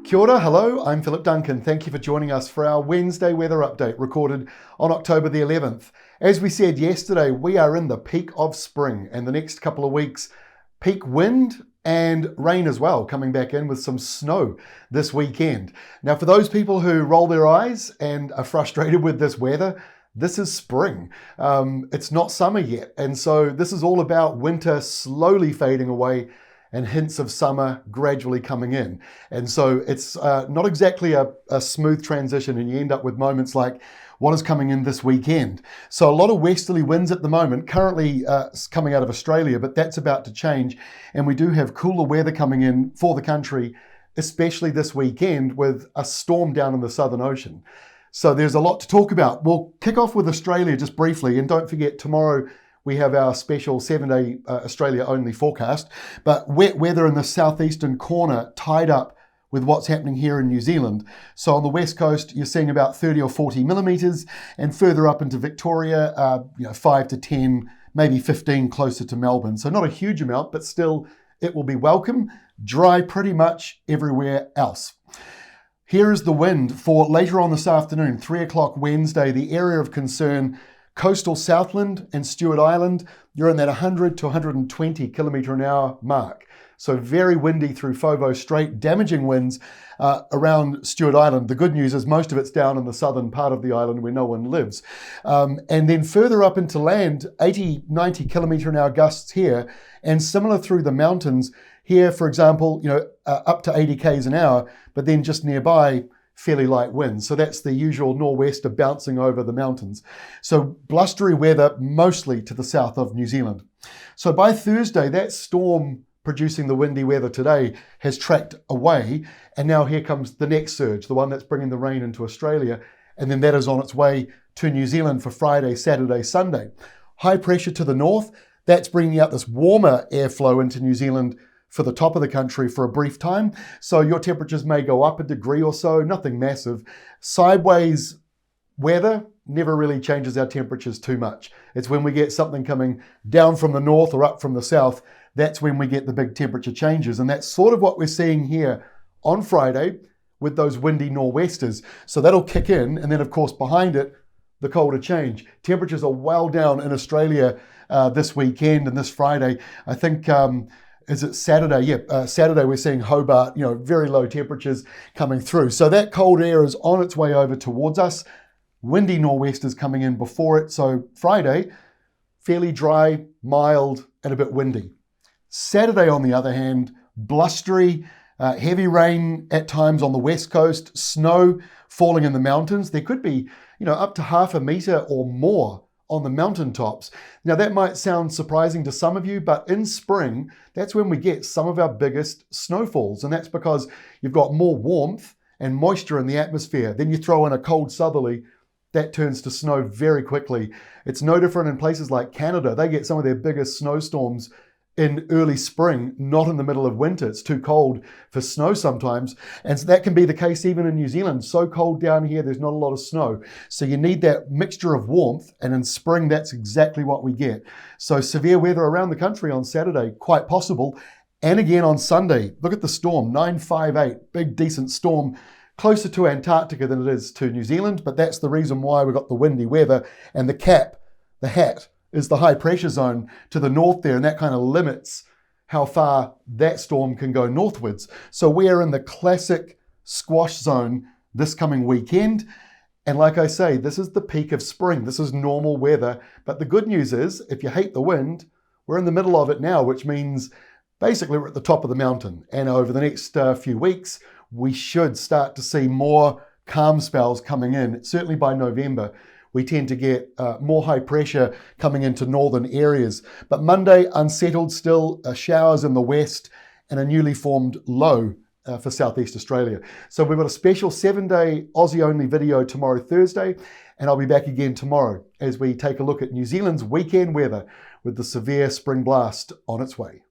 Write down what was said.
Kia ora, hello, I'm Philip Duncan. Thank you for joining us for our Wednesday weather update recorded on October the 11th. As we said yesterday, we are in the peak of spring and the next couple of weeks, peak wind and rain as well, coming back in with some snow this weekend. Now, for those people who roll their eyes and are frustrated with this weather, this is spring. It's not summer yet. And so this is all about winter slowly fading away and hints of summer gradually coming in. And so it's not exactly a smooth transition, and you end up with moments like what is coming in this weekend. So a lot of westerly winds at the moment, currently coming out of Australia, but that's about to change. And we do have cooler weather coming in for the country, especially this weekend with a storm down in the Southern Ocean. So there's a lot to talk about. We'll kick off with Australia just briefly, and don't forget tomorrow we have our special 7-day Australia-only forecast, but wet weather in the southeastern corner tied up with what's happening here in New Zealand. So on the west coast, you're seeing about 30 or 40 millimetres, and further up into Victoria, 5 to 10, maybe 15 closer to Melbourne. So not a huge amount, but still it will be welcome. Dry pretty much everywhere else. Here is the wind for later on this afternoon, 3 o'clock Wednesday. The area of concern, coastal Southland and Stewart Island, you're in that 100 to 120 kilometre an hour mark. So very windy through Foveaux Strait, damaging winds around Stewart Island. The good news is most of it's down in the southern part of the island where no one lives. And then further up into land, 80, 90 kilometre an hour gusts here, and similar through the mountains. Here, for example, up to 80 k's an hour, but then just nearby, fairly light winds. So that's the usual nor'wester bouncing over the mountains. So blustery weather mostly to the south of New Zealand. So by Thursday, that storm producing the windy weather today has tracked away. And now here comes the next surge, the one that's bringing the rain into Australia. And then that is on its way to New Zealand for Friday, Saturday, Sunday. High pressure to the north, that's bringing out this warmer airflow into New Zealand for the top of the country for a brief time. So your temperatures may go up a degree or so, nothing massive. Sideways weather never really changes our temperatures too much. It's when we get something coming down from the north or up from the south, that's when we get the big temperature changes. And that's sort of what we're seeing here on Friday with those windy nor'westers. So that'll kick in. And then of course behind it, the colder change. Temperatures are well down in Australia this weekend and this Friday. I think, is it Saturday? Yeah, Saturday we're seeing Hobart, very low temperatures coming through. So that cold air is on its way over towards us. Windy nor'westers coming in before it. So Friday, fairly dry, mild, and a bit windy. Saturday, on the other hand, blustery, heavy rain at times on the west coast, snow falling in the mountains. There could be, up to 0.5 metre or more on the mountaintops. Now that might sound surprising to some of you, but in spring, that's when we get some of our biggest snowfalls. And that's because you've got more warmth and moisture in the atmosphere. Then you throw in a cold southerly, that turns to snow very quickly. It's no different in places like Canada. They get some of their biggest snowstorms in early spring, not in the middle of winter. It's too cold for snow sometimes. And so that can be the case even in New Zealand. So cold down here, there's not a lot of snow. So you need that mixture of warmth. And in spring, that's exactly what we get. So severe weather around the country on Saturday, quite possible. And again on Sunday, look at the storm, 958, big decent storm, closer to Antarctica than it is to New Zealand. But that's the reason why we've got the windy weather. And the hat, is the high pressure zone to the north there, and that kind of limits how far that storm can go northwards. So we are in the classic squash zone this coming weekend. And like I say, this is the peak of spring. This is normal weather. But the good news is, if you hate the wind, we're in the middle of it now, which means basically we're at the top of the mountain. And over the next few weeks, we should start to see more calm spells coming in, certainly by November. We tend to get more high pressure coming into northern areas. But Monday, unsettled still, showers in the west and a newly formed low for Southeast Australia. So we've got a special 7-day Aussie-only video tomorrow, Thursday, and I'll be back again tomorrow as we take a look at New Zealand's weekend weather with the severe spring blast on its way.